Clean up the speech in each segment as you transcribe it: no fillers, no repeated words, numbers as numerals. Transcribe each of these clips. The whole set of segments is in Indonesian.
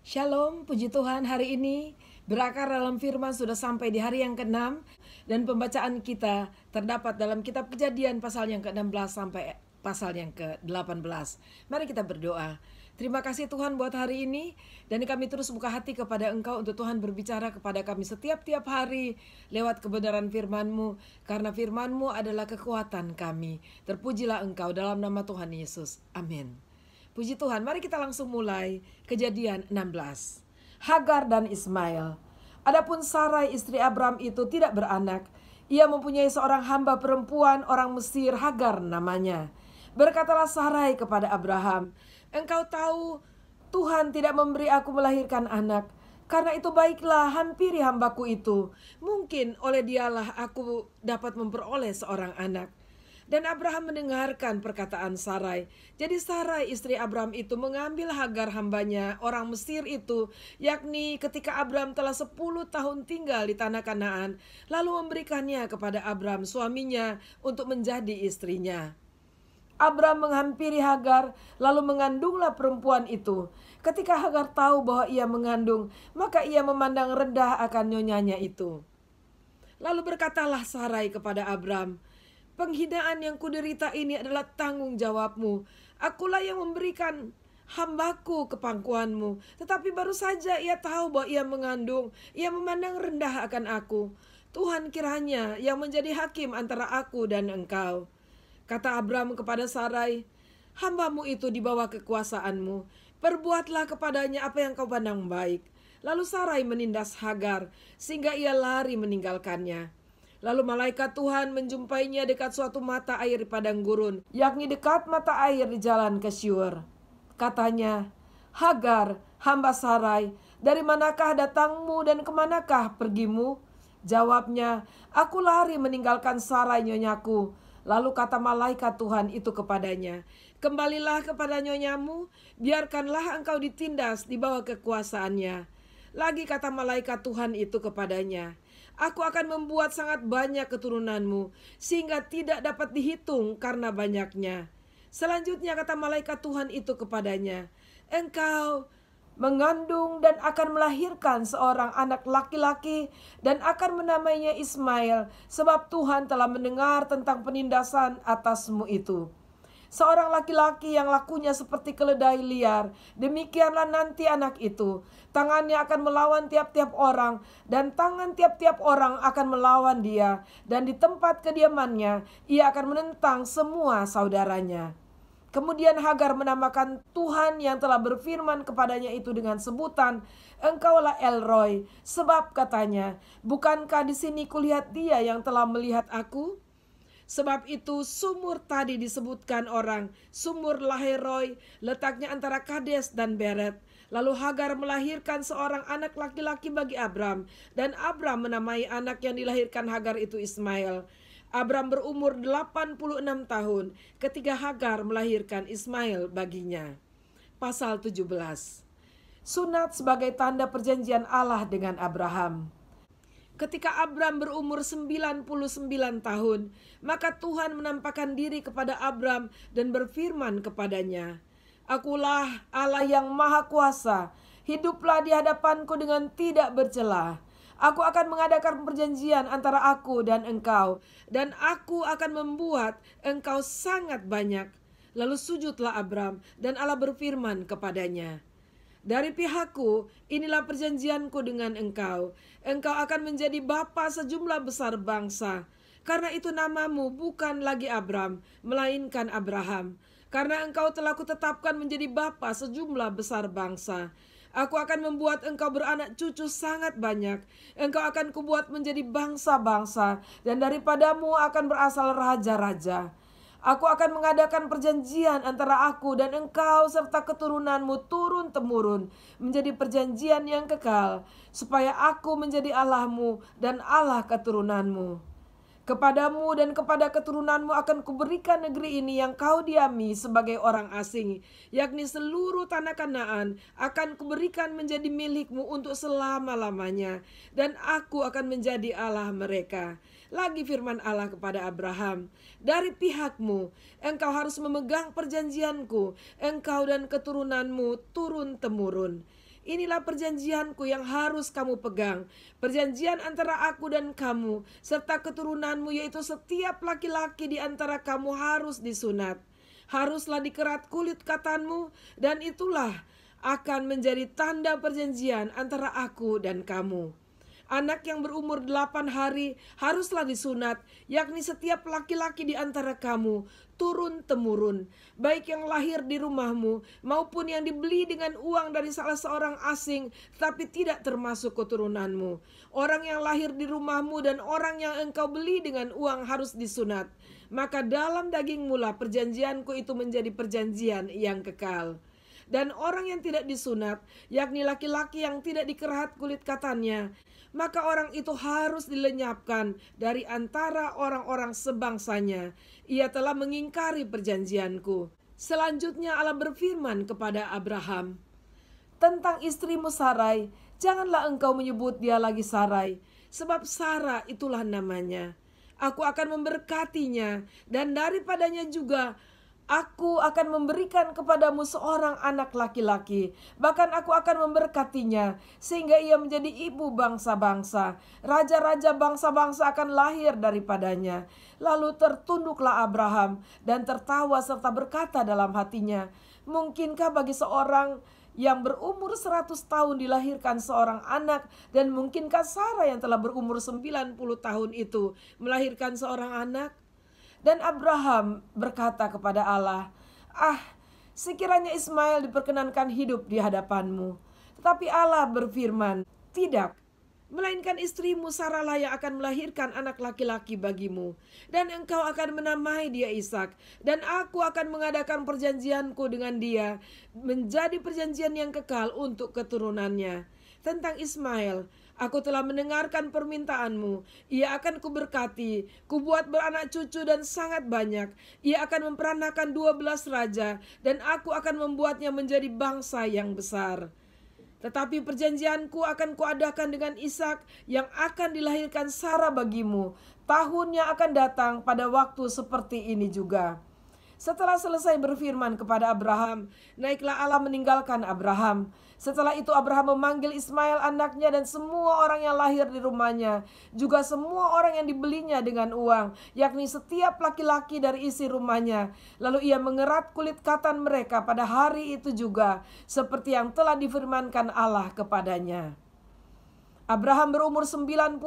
Shalom, puji Tuhan, hari ini berakar dalam firman sudah sampai di hari yang ke-6 dan pembacaan kita terdapat dalam kitab Kejadian pasal yang ke-16 sampai pasal yang ke-18. Mari kita berdoa. Terima kasih Tuhan buat hari ini, dan kami terus buka hati kepada Engkau untuk Tuhan berbicara kepada kami setiap hari lewat kebenaran firman-Mu, karena firman-Mu adalah kekuatan kami. Terpujilah Engkau dalam nama Tuhan Yesus. Amin. Puji Tuhan, mari kita langsung mulai Kejadian 16. Hagar dan Ismail. Adapun Sarai istri Abram itu tidak beranak. Ia mempunyai seorang hamba perempuan orang Mesir, Hagar namanya. Berkatalah Sarai kepada Abraham, "Engkau tahu Tuhan tidak memberi aku melahirkan anak. Karena itu baiklah, hampiri hambaku itu. Mungkin oleh dialah aku dapat memperoleh seorang anak." Dan Abraham mendengarkan perkataan Sarai. Jadi Sarai istri Abraham itu mengambil Hagar hambanya orang Mesir itu, yakni ketika Abraham telah 10 tahun tinggal di tanah Kanaan, lalu memberikannya kepada Abraham suaminya untuk menjadi istrinya. Abraham menghampiri Hagar, lalu mengandunglah perempuan itu. Ketika Hagar tahu bahwa ia mengandung, maka ia memandang rendah akan nyonyanya itu. Lalu berkatalah Sarai kepada Abraham, "Penghinaan yang kuderita ini adalah tanggung jawabmu. Akulah yang memberikan hambaku ke pangkuanmu. Tetapi baru saja ia tahu bahwa ia mengandung. Ia memandang rendah akan aku. Tuhan kiranya yang menjadi hakim antara aku dan engkau." Kata Abraham kepada Sarai, "Hambamu itu di bawah kekuasaanmu. Perbuatlah kepadanya apa yang kau pandang baik." Lalu Sarai menindas Hagar, sehingga ia lari meninggalkannya. Lalu malaikat Tuhan menjumpainya dekat suatu mata air di padang gurun, yakni dekat mata air di jalan ke Syur. Katanya, "Hagar, hamba Sarai, dari manakah datangmu dan kemanakah pergimu?" Jawabnya, "Aku lari meninggalkan Sarai nyonyaku." Lalu kata malaikat Tuhan itu kepadanya, "Kembalilah kepada nyonyamu, biarkanlah engkau ditindas di bawah kekuasaannya." Lagi kata malaikat Tuhan itu kepadanya, "Aku akan membuat sangat banyak keturunanmu, sehingga tidak dapat dihitung karena banyaknya." Selanjutnya kata malaikat Tuhan itu kepadanya, "Engkau mengandung dan akan melahirkan seorang anak laki-laki dan akan menamainya Ismail, sebab Tuhan telah mendengar tentang penindasan atasmu itu. Seorang laki-laki yang lakunya seperti keledai liar, demikianlah nanti anak itu. Tangannya akan melawan tiap-tiap orang, dan tangan tiap-tiap orang akan melawan dia, dan di tempat kediamannya ia akan menentang semua saudaranya." Kemudian Hagar menamakan Tuhan yang telah berfirman kepadanya itu dengan sebutan, "Engkaulah El-Roi," sebab katanya, "Bukankah di sini kulihat dia yang telah melihat aku?" Sebab itu sumur tadi disebutkan orang sumur Laheroi, letaknya antara Kades dan Beret. Lalu Hagar melahirkan seorang anak laki-laki bagi Abram, dan Abram menamai anak yang dilahirkan Hagar itu Ismail. Abram berumur 86 tahun ketika Hagar melahirkan Ismail baginya. Pasal 17. Sunat sebagai tanda perjanjian Allah dengan Abraham. Ketika Abram berumur 99 tahun, maka Tuhan menampakkan diri kepada Abram dan berfirman kepadanya, "Akulah Allah yang Maha Kuasa, hiduplah di hadapanku dengan tidak bercela. Aku akan mengadakan perjanjian antara aku dan engkau, dan aku akan membuat engkau sangat banyak." Lalu sujudlah Abram, dan Allah berfirman kepadanya, "Dari pihakku, inilah perjanjianku dengan engkau. Engkau akan menjadi bapa sejumlah besar bangsa. Karena itu namamu bukan lagi Abram, melainkan Abraham. Karena engkau telah kutetapkan menjadi bapa sejumlah besar bangsa. Aku akan membuat engkau beranak cucu sangat banyak. Engkau akan kubuat menjadi bangsa-bangsa, dan daripadamu akan berasal raja-raja. Aku akan mengadakan perjanjian antara aku dan engkau serta keturunanmu turun-temurun, menjadi perjanjian yang kekal, supaya aku menjadi Allahmu dan Allah keturunanmu. Kepadamu dan kepada keturunanmu akan kuberikan negeri ini yang kau diami sebagai orang asing, yakni seluruh tanah Kanaan akan kuberikan menjadi milikmu untuk selama-lamanya, dan aku akan menjadi Allah mereka." Lagi firman Allah kepada Abraham, "Dari pihakmu, engkau harus memegang perjanjianku, engkau dan keturunanmu turun-temurun." Inilah perjanjianku yang harus kamu pegang. Perjanjian antara aku dan kamu, serta keturunanmu, yaitu setiap laki-laki di antara kamu harus disunat. Haruslah dikerat kulit katanmu, dan itulah akan menjadi tanda perjanjian antara aku dan kamu. Anak yang berumur 8 hari haruslah disunat, yakni setiap laki-laki di antara kamu, turun-temurun, baik yang lahir di rumahmu, maupun yang dibeli dengan uang dari salah seorang asing, tetapi tidak termasuk keturunanmu. Orang yang lahir di rumahmu dan orang yang engkau beli dengan uang harus disunat. Maka dalam dagingmu lah perjanjianku itu menjadi perjanjian yang kekal. Dan orang yang tidak disunat, yakni laki-laki yang tidak dikerat kulit katannya, maka orang itu harus dilenyapkan dari antara orang-orang sebangsanya. Ia telah mengingkari perjanjianku. Selanjutnya Allah berfirman kepada Abraham, tentang istrimu Sarai, janganlah engkau menyebut dia lagi Sarai, sebab Sara itulah namanya. Aku akan memberkatinya, dan daripadanya juga aku akan memberikan kepadamu seorang anak laki-laki. Bahkan aku akan memberkatinya, sehingga ia menjadi ibu bangsa-bangsa. Raja-raja bangsa-bangsa akan lahir daripadanya. Lalu tertunduklah Abraham dan tertawa serta berkata dalam hatinya, mungkinkah bagi seorang yang berumur 100 tahun dilahirkan seorang anak, dan mungkinkah Sarah yang telah berumur 90 tahun itu melahirkan seorang anak? Dan Abraham berkata kepada Allah, sekiranya Ismail diperkenankan hidup di hadapanmu. Tetapi Allah berfirman, tidak, melainkan istrimu Sarahlah yang akan melahirkan anak laki-laki bagimu, dan engkau akan menamai dia Ishak, dan aku akan mengadakan perjanjianku dengan dia, menjadi perjanjian yang kekal untuk keturunannya. Tentang Ismail, aku telah mendengarkan permintaanmu. Ia akan kuberkati, kubuat beranak cucu dan sangat banyak. Ia akan memperanakan 12 raja, dan aku akan membuatnya menjadi bangsa yang besar. Tetapi perjanjianku akan kuadakan dengan Ishak yang akan dilahirkan Sarah bagimu. Tahunnya akan datang pada waktu seperti ini juga. Setelah selesai berfirman kepada Abraham, naiklah Allah meninggalkan Abraham. Setelah itu Abraham memanggil Ismail anaknya dan semua orang yang lahir di rumahnya, juga semua orang yang dibelinya dengan uang, yakni setiap laki-laki dari isi rumahnya. Lalu ia mengerat kulit katan mereka pada hari itu juga, seperti yang telah difirmankan Allah kepadanya. Abraham berumur 99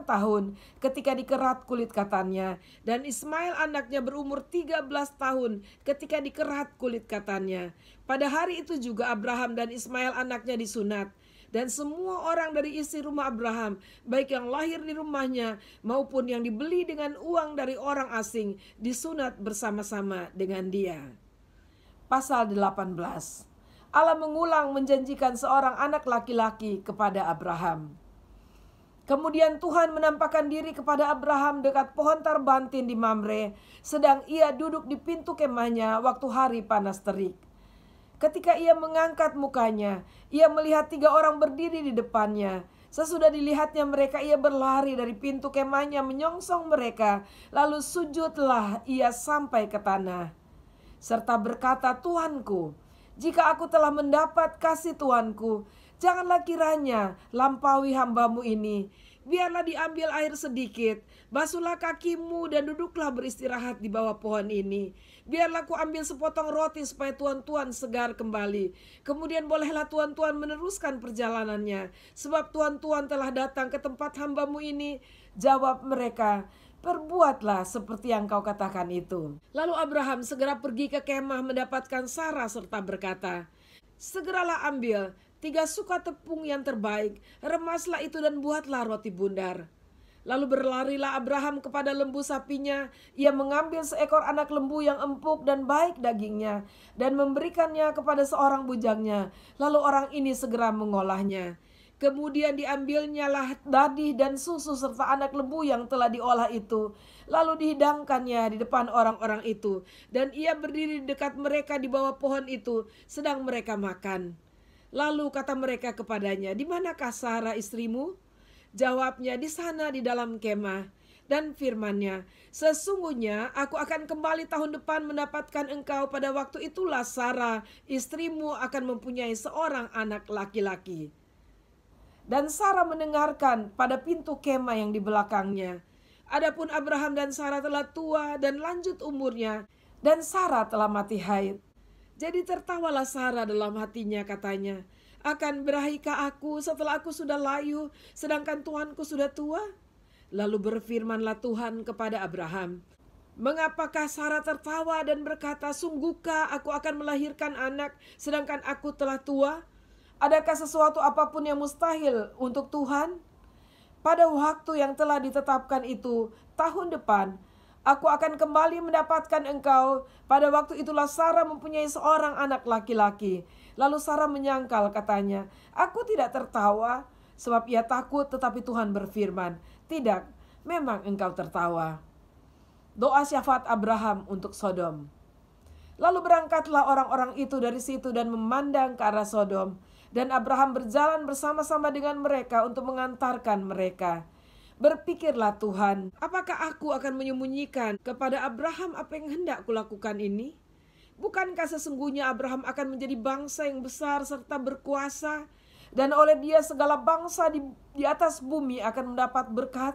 tahun ketika dikerat kulit katannya, dan Ismail anaknya berumur 13 tahun ketika dikerat kulit katannya. Pada hari itu juga Abraham dan Ismail anaknya disunat, dan semua orang dari isi rumah Abraham, baik yang lahir di rumahnya maupun yang dibeli dengan uang dari orang asing, disunat bersama-sama dengan dia. Pasal 18. Allah mengulang menjanjikan seorang anak laki-laki kepada Abraham. Kemudian Tuhan menampakkan diri kepada Abraham dekat pohon tarbantin di Mamre, sedang ia duduk di pintu kemahnya waktu hari panas terik. Ketika ia mengangkat mukanya, ia melihat 3 orang berdiri di depannya. Sesudah dilihatnya mereka, ia berlari dari pintu kemahnya menyongsong mereka, lalu sujudlah ia sampai ke tanah, serta berkata, Tuanku, jika aku telah mendapat kasih Tuanku, janganlah kiranya lampaui hambamu ini. Biarlah diambil air sedikit, basuhlah kakimu dan duduklah beristirahat di bawah pohon ini. Biarlah ku ambil sepotong roti supaya tuan-tuan segar kembali. Kemudian bolehlah tuan-tuan meneruskan perjalanannya, sebab tuan-tuan telah datang ke tempat hambamu ini. Jawab mereka, perbuatlah seperti yang kau katakan itu. Lalu Abraham segera pergi ke kemah mendapatkan Sarah serta berkata, segeralah ambil 3 suka tepung yang terbaik, remaslah itu dan buatlah roti bundar. Lalu berlarilah Abraham kepada lembu sapinya. Ia mengambil seekor anak lembu yang empuk dan baik dagingnya, dan memberikannya kepada seorang bujangnya. Lalu orang ini segera mengolahnya. Kemudian diambilnyalah dadih dan susu serta anak lembu yang telah diolah itu. Lalu dihidangkannya di depan orang-orang itu. Dan ia berdiri di dekat mereka di bawah pohon itu, sedang mereka makan. Lalu kata mereka kepadanya, di manakah Sarah istrimu? Jawabnya, di sana di dalam kemah. Dan firman-Nya, sesungguhnya aku akan kembali tahun depan mendapatkan engkau. Pada waktu itulah Sarah istrimu akan mempunyai seorang anak laki-laki. Dan Sarah mendengarkan pada pintu kemah yang di belakangnya. Adapun Abraham dan Sarah telah tua dan lanjut umurnya, dan Sarah telah mati haid. Jadi tertawalah Sarah dalam hatinya, katanya, akan berahikah aku setelah aku sudah layu, sedangkan Tuhanku sudah tua? Lalu berfirmanlah Tuhan kepada Abraham, mengapakah Sarah tertawa dan berkata, sungguhkah aku akan melahirkan anak sedangkan aku telah tua? Adakah sesuatu apapun yang mustahil untuk Tuhan? Pada waktu yang telah ditetapkan itu, tahun depan, aku akan kembali mendapatkan engkau. Pada waktu itulah Sarah mempunyai seorang anak laki-laki. Lalu Sarah menyangkal, katanya, aku tidak tertawa, sebab ia takut. Tetapi Tuhan berfirman, tidak, memang engkau tertawa. Doa syafaat Abraham untuk Sodom. Lalu berangkatlah orang-orang itu dari situ dan memandang ke arah Sodom. Dan Abraham berjalan bersama-sama dengan mereka untuk mengantarkan mereka. Berpikirlah Tuhan, apakah aku akan menyembunyikan kepada Abraham apa yang hendak kulakukan ini? Bukankah sesungguhnya Abraham akan menjadi bangsa yang besar serta berkuasa, dan oleh dia segala bangsa di atas bumi akan mendapat berkat?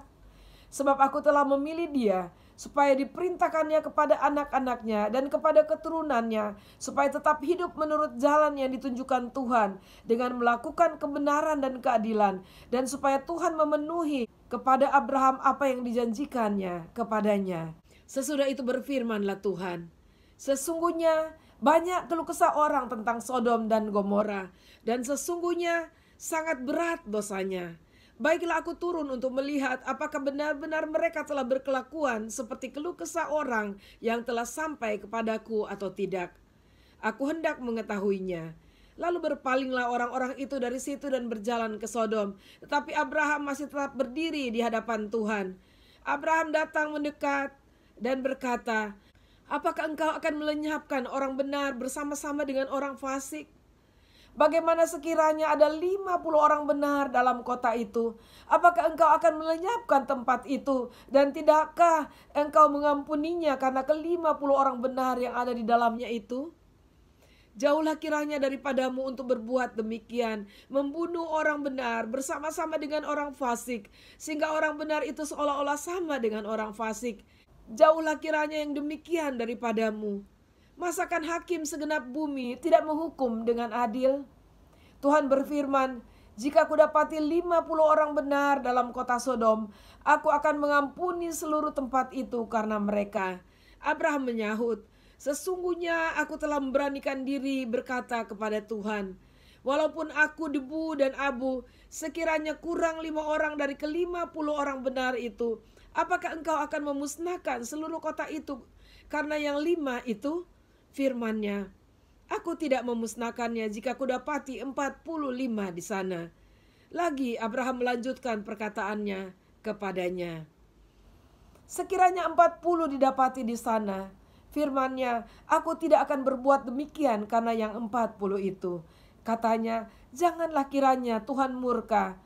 Sebab aku telah memilih dia, supaya diperintahkannya kepada anak-anaknya dan kepada keturunannya, supaya tetap hidup menurut jalan yang ditunjukkan Tuhan, dengan melakukan kebenaran dan keadilan, dan supaya Tuhan memenuhi kepada Abraham apa yang dijanjikannya kepadanya. Sesudah itu berfirmanlah Tuhan, sesungguhnya banyak keluh kesah orang tentang Sodom dan Gomora, dan sesungguhnya sangat berat dosanya. Baiklah aku turun untuk melihat apakah benar-benar mereka telah berkelakuan seperti keluh kesah orang yang telah sampai kepadaku atau tidak. Aku hendak mengetahuinya. Lalu berpalinglah orang-orang itu dari situ dan berjalan ke Sodom. Tetapi Abraham masih tetap berdiri di hadapan Tuhan. Abraham datang mendekat dan berkata, apakah engkau akan melenyapkan orang benar bersama-sama dengan orang fasik? Bagaimana sekiranya ada 50 orang benar dalam kota itu? Apakah engkau akan melenyapkan tempat itu? Dan tidakkah engkau mengampuninya karena ke-50 orang benar yang ada di dalamnya itu? Jauhlah kiranya daripadamu untuk berbuat demikian, membunuh orang benar bersama-sama dengan orang fasik, sehingga orang benar itu seolah-olah sama dengan orang fasik. Jauhlah kiranya yang demikian daripadamu. Masakan hakim segenap bumi tidak menghukum dengan adil? Tuhan berfirman, jika aku dapati 50 orang benar dalam kota Sodom, aku akan mengampuni seluruh tempat itu karena mereka. Abraham menyahut, sesungguhnya aku telah memberanikan diri berkata kepada Tuhan, walaupun aku debu dan abu, sekiranya kurang 5 orang dari ke-50 orang benar itu, apakah engkau akan memusnahkan seluruh kota itu karena yang 5 itu? Firman-Nya, aku tidak memusnahkannya jika kudapati 45 di sana. Lagi Abraham melanjutkan perkataannya kepadanya, sekiranya 40 didapati di sana. Firman-Nya, aku tidak akan berbuat demikian karena yang 40 itu. Katanya, janganlah kiranya Tuhan murka.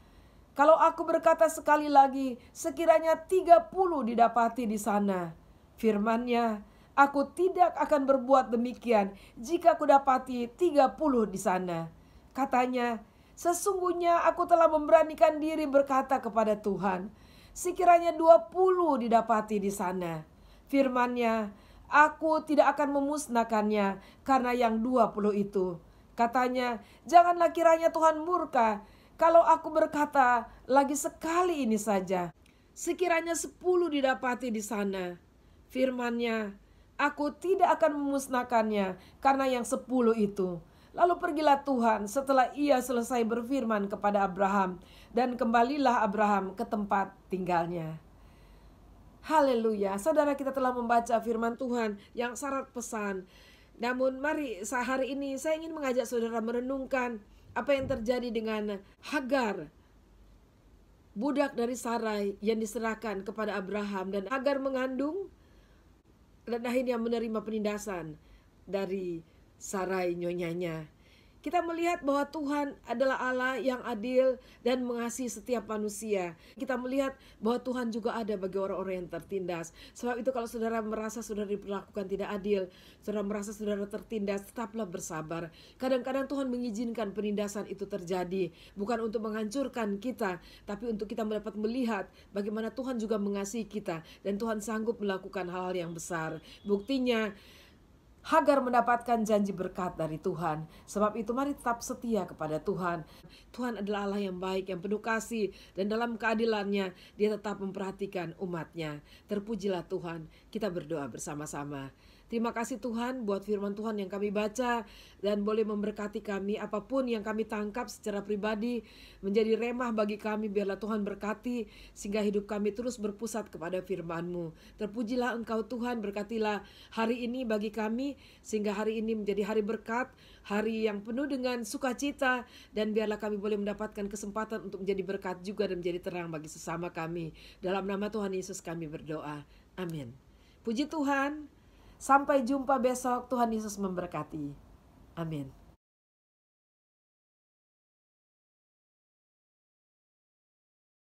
Kalau aku berkata sekali lagi, sekiranya 30 didapati di sana. Firman-Nya, aku tidak akan berbuat demikian jika kudapati 30 di sana. Katanya, sesungguhnya aku telah memberanikan diri berkata kepada Tuhan, sekiranya 20 didapati di sana. Firman-Nya, aku tidak akan memusnahkannya karena yang 20 itu. Katanya, janganlah kiranya Tuhan murka kalau aku berkata lagi sekali ini saja, sekiranya 10 didapati di sana. Firman-Nya, aku tidak akan memusnahkannya karena yang 10 itu. Lalu pergilah Tuhan setelah ia selesai berfirman kepada Abraham, dan kembalilah Abraham ke tempat tinggalnya. Haleluya, saudara, kita telah membaca firman Tuhan yang syarat pesan. Namun mari hari ini saya ingin mengajak saudara merenungkan apa yang terjadi dengan Hagar, budak dari Sarai yang diserahkan kepada Abraham, dan Hagar mengandung dan akhirnya menerima penindasan dari Sarai nyonyanya. Kita melihat bahwa Tuhan adalah Allah yang adil dan mengasihi setiap manusia. Kita melihat bahwa Tuhan juga ada bagi orang-orang yang tertindas. Sebab itu kalau saudara merasa saudara diperlakukan tidak adil, saudara merasa saudara tertindas, tetaplah bersabar. Kadang-kadang Tuhan mengizinkan penindasan itu terjadi, bukan untuk menghancurkan kita, tapi untuk kita dapat melihat bagaimana Tuhan juga mengasihi kita, dan Tuhan sanggup melakukan hal-hal yang besar. Buktinya, Hagar mendapatkan janji berkat dari Tuhan. Sebab itu mari tetap setia kepada Tuhan. Tuhan adalah Allah yang baik, yang penuh kasih, dan dalam keadilannya Dia tetap memperhatikan umatnya. Terpujilah Tuhan. Kita berdoa bersama-sama. Terima kasih Tuhan buat firman Tuhan yang kami baca, dan boleh memberkati kami. Apapun yang kami tangkap secara pribadi menjadi remah bagi kami, biarlah Tuhan berkati sehingga hidup kami terus berpusat kepada firman-Mu. Terpujilah Engkau Tuhan, berkatilah hari ini bagi kami sehingga hari ini menjadi hari berkat, hari yang penuh dengan sukacita, dan biarlah kami boleh mendapatkan kesempatan untuk menjadi berkat juga dan menjadi terang bagi sesama kami. Dalam nama Tuhan Yesus kami berdoa. Amin. Puji Tuhan. Sampai jumpa besok. Tuhan Yesus memberkati. Amin.